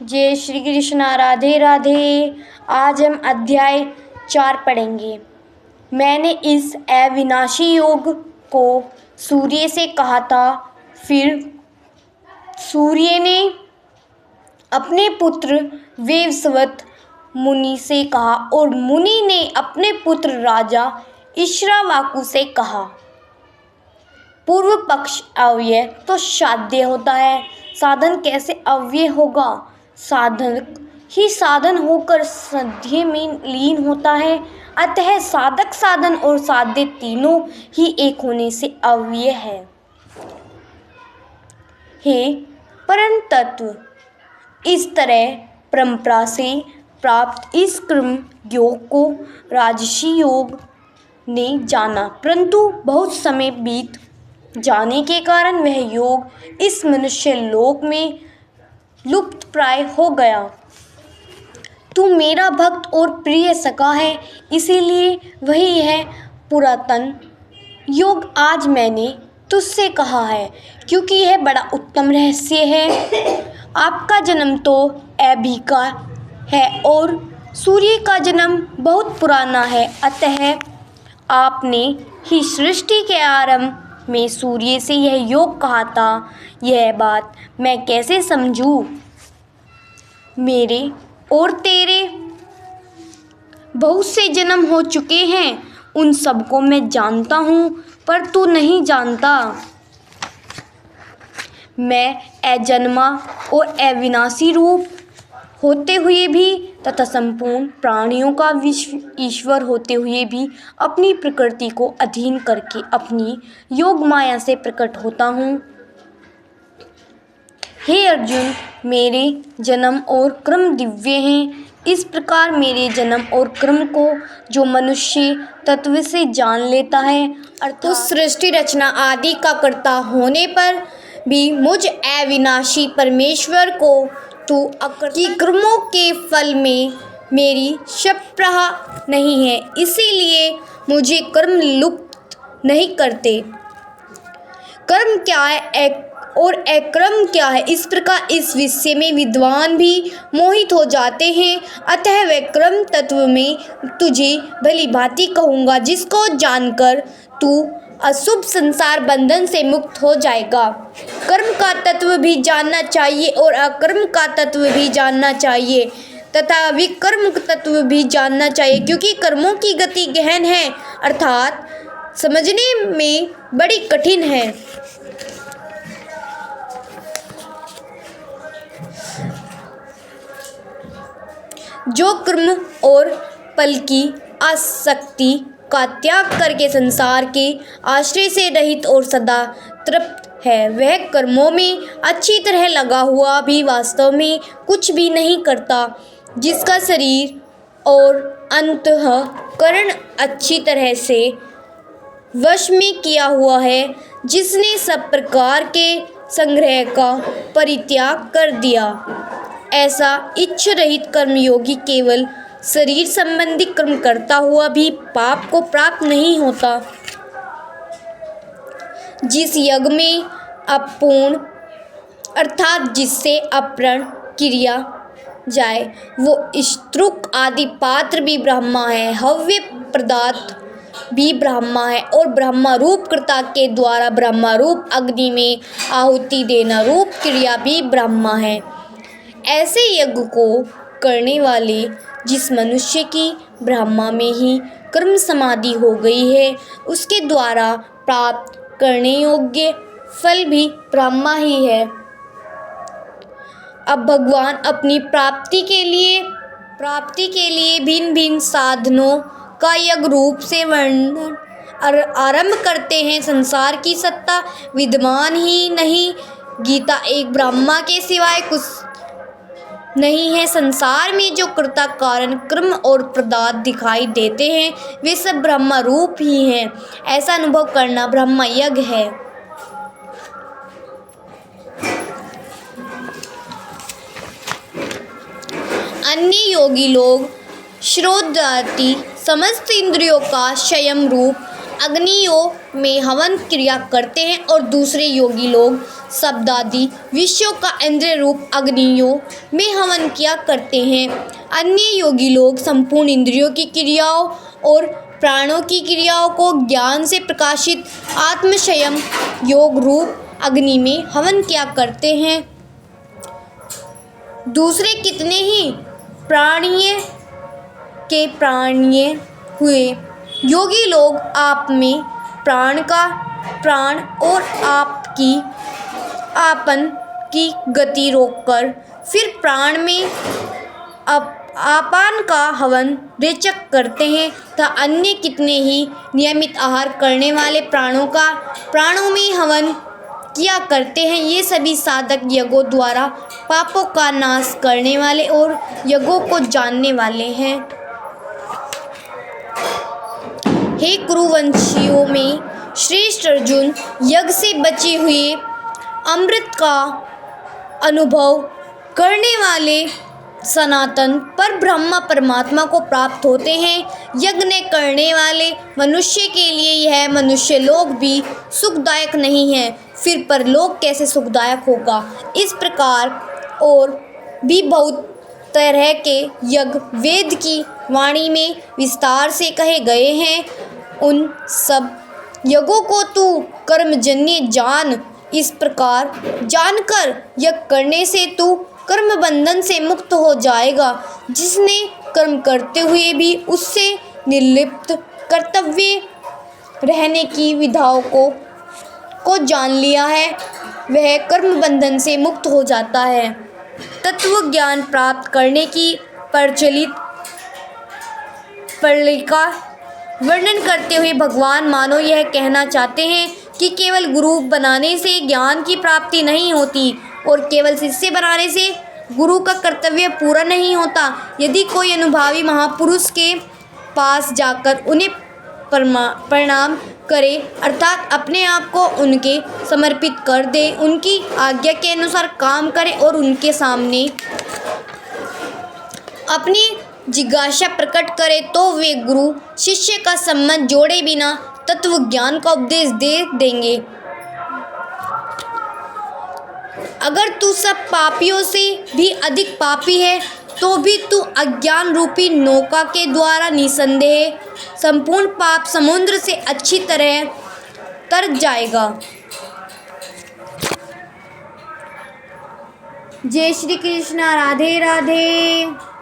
जय श्री कृष्णा। राधे राधे। आज हम अध्याय 4 पढ़ेंगे। मैंने इस अविनाशी योग को सूर्य से कहा था। फिर सूर्य ने अपने पुत्र वैवस्वत मुनि से कहा और मुनि ने अपने पुत्र राजा ईक्ष्वाकु से कहा। पूर्व पक्ष अव्यय तो साध्य होता है, साधन कैसे अव्यय होगा? साधक ही साधन होकर साध्य में लीन होता है। अतः साधक, साधन और साध्य तीनों ही एक होने से अव्यय है। हे परम तत्व, इस तरह परंपरा से प्राप्त इस कर्म योग को राजसी योग ने जाना, परंतु बहुत समय बीत जाने के कारण वह योग इस मनुष्य लोक में लुप्त प्राय हो गया। तू मेरा भक्त और प्रिय सखा है, इसीलिए वही है पुरातन योग आज मैंने तुझसे कहा है, क्योंकि यह बड़ा उत्तम रहस्य है। आपका जन्म तो अभी का है और सूर्य का जन्म बहुत पुराना है। अतः आपने ही सृष्टि के आरंभ में सूर्य से यह योग कहा था। यह बात मैं कैसे समझूं? मेरे और तेरे बहुत से जन्म हो चुके हैं, उन सबको मैं जानता हूँ, पर तू नहीं जानता। मैं अजन्मा और अविनाशी रूप होते हुए भी तथा संपूर्ण प्राणियों का ईश्वर होते हुए भी अपनी प्रकृति को अधीन करके अपनी योग माया से प्रकट होता हूँ। हे अर्जुन, मेरे जन्म और क्रम दिव्य हैं। इस प्रकार मेरे जन्म और क्रम को जो मनुष्य तत्व से जान लेता है, अर्थात उस सृष्टि रचना आदि का कर्ता होने पर भी मुझ अविनाशी परमेश्वर को तू अकृति कर्मों के फल में मेरी शप्रहा नहीं है, इसीलिए मुझे कर्म लुप्त नहीं करते। कर्म क्या है और अकर्म क्या है, इस प्रकार इस विषय में विद्वान भी मोहित हो जाते हैं। अतः वह कर्म तत्व में तुझे भली भांति कहूँगा, जिसको जानकर तू अशुभ संसार बंधन से मुक्त हो जाएगा। कर्म का तत्व भी जानना चाहिए और अकर्म का तत्व भी जानना चाहिए तथा विकर्म तत्व भी जानना चाहिए, क्योंकि कर्मों की गति गहन है, अर्थात समझने में बड़ी कठिन है। जो कर्म और फल की आसक्ति का त्याग करके संसार के आश्रय से रहित और सदा तृप्त है, वह कर्मों में अच्छी तरह लगा हुआ भी वास्तव में कुछ भी नहीं करता। जिसका शरीर और अंतःकरण अच्छी तरह से वश में किया हुआ है, जिसने सब प्रकार के संग्रह का परित्याग कर दिया, ऐसा इच्छ रहित कर्मयोगी केवल शरीर संबंधी कर्म करता हुआ भी पाप को प्राप्त नहीं होता। जिस यज्ञ में अपूर्ण अर्थात जिससे अप्रण क्रिया जाए, वो स्त्रुक आदि पात्र भी ब्रह्मा है, हव्य पदार्थ भी ब्रह्मा है और ब्रह्मा रूप कर्ता के द्वारा ब्रह्मा रूप अग्नि में आहुति देना रूप क्रिया भी ब्रह्मा है। ऐसे यज्ञ को करने वाले जिस मनुष्य की ब्रह्मा में ही कर्म समाधि हो गई है, उसके द्वारा प्राप्त करने योग्य फल भी ब्रह्मा ही है। अब भगवान अपनी प्राप्ति के लिए भिन्न भिन्न साधनों का यज्ञ रूप से वर्णन आरंभ करते हैं। संसार की सत्ता विद्यमान ही नहीं, गीता एक ब्रह्मा के सिवाय कुछ नहीं है। संसार में जो कर्ता कारण कर्म और पदार्थ दिखाई देते हैं, वे सब ब्रह्मा रूप ही हैं। ऐसा अनुभव करना ब्रह्म यज्ञ है। अन्य योगी लोग श्रोत्रादि समस्त इंद्रियों का संयम रूप अग्नियों में हवन क्रिया करते हैं और दूसरे योगी लोग शब्दादि विषयों का इंद्रिय रूप अग्नियों में हवन किया करते हैं। अन्य योगी लोग संपूर्ण इंद्रियों की क्रियाओं और प्राणों की क्रियाओं को ज्ञान से प्रकाशित आत्मसंयम योग रूप अग्नि में हवन किया करते हैं। दूसरे कितने ही प्राणीय हुए योगी लोग आप में प्राण और आपन की गति रोककर फिर प्राण में आपान का हवन रेचक करते हैं तथा अन्य कितने ही नियमित आहार करने वाले प्राणों में हवन किया करते हैं। ये सभी साधक यज्ञों द्वारा पापों का नाश करने वाले और यज्ञों को जानने वाले हैं। हे कुरुवंशियों में श्रेष्ठ अर्जुन, यज्ञ से बचे हुए अमृत का अनुभव करने वाले सनातन पर ब्रह्म परमात्मा को प्राप्त होते हैं। यज्ञ करने वाले मनुष्य के लिए यह मनुष्य लोक भी सुखदायक नहीं है, फिर परलोक कैसे सुखदायक होगा। इस प्रकार और भी बहुत तरह के यज्ञ वेद की वाणी में विस्तार से कहे गए हैं। उन सब यज्ञों को तू कर्मजन्य जान। इस प्रकार जानकर यज्ञ करने से तू कर्म बंधन से मुक्त हो जाएगा। जिसने कर्म करते हुए भी उससे निर्लिप्त कर्तव्य रहने की विधाओं को जान लिया है, वह कर्म बंधन से मुक्त हो जाता है। तत्व ज्ञान प्राप्त करने की प्रचलित प्रक्रिया वर्णन करते हुए भगवान मानो यह कहना चाहते हैं कि केवल गुरु बनाने से ज्ञान की प्राप्ति नहीं होती और केवल शिष्य बनाने से गुरु का कर्तव्य पूरा नहीं होता। यदि कोई अनुभवी महापुरुष के पास जाकर उन्हें प्रणाम करे अर्थात अपने आप को उनके समर्पित कर दे, उनकी आज्ञा के अनुसार काम करे और उनके सामने अपनी जिज्ञासा प्रकट करे तो वे गुरु शिष्य का संबंध जोड़े बिना तत्व ज्ञान का उपदेश दे देंगे। अगर तू सब पापियों से भी अधिक पापी है तो भी तू अज्ञान रूपी नौका के द्वारा निसंदेह संपूर्ण पाप समुद्र से अच्छी तरह तर जाएगा। जय श्री कृष्ण। राधे राधे।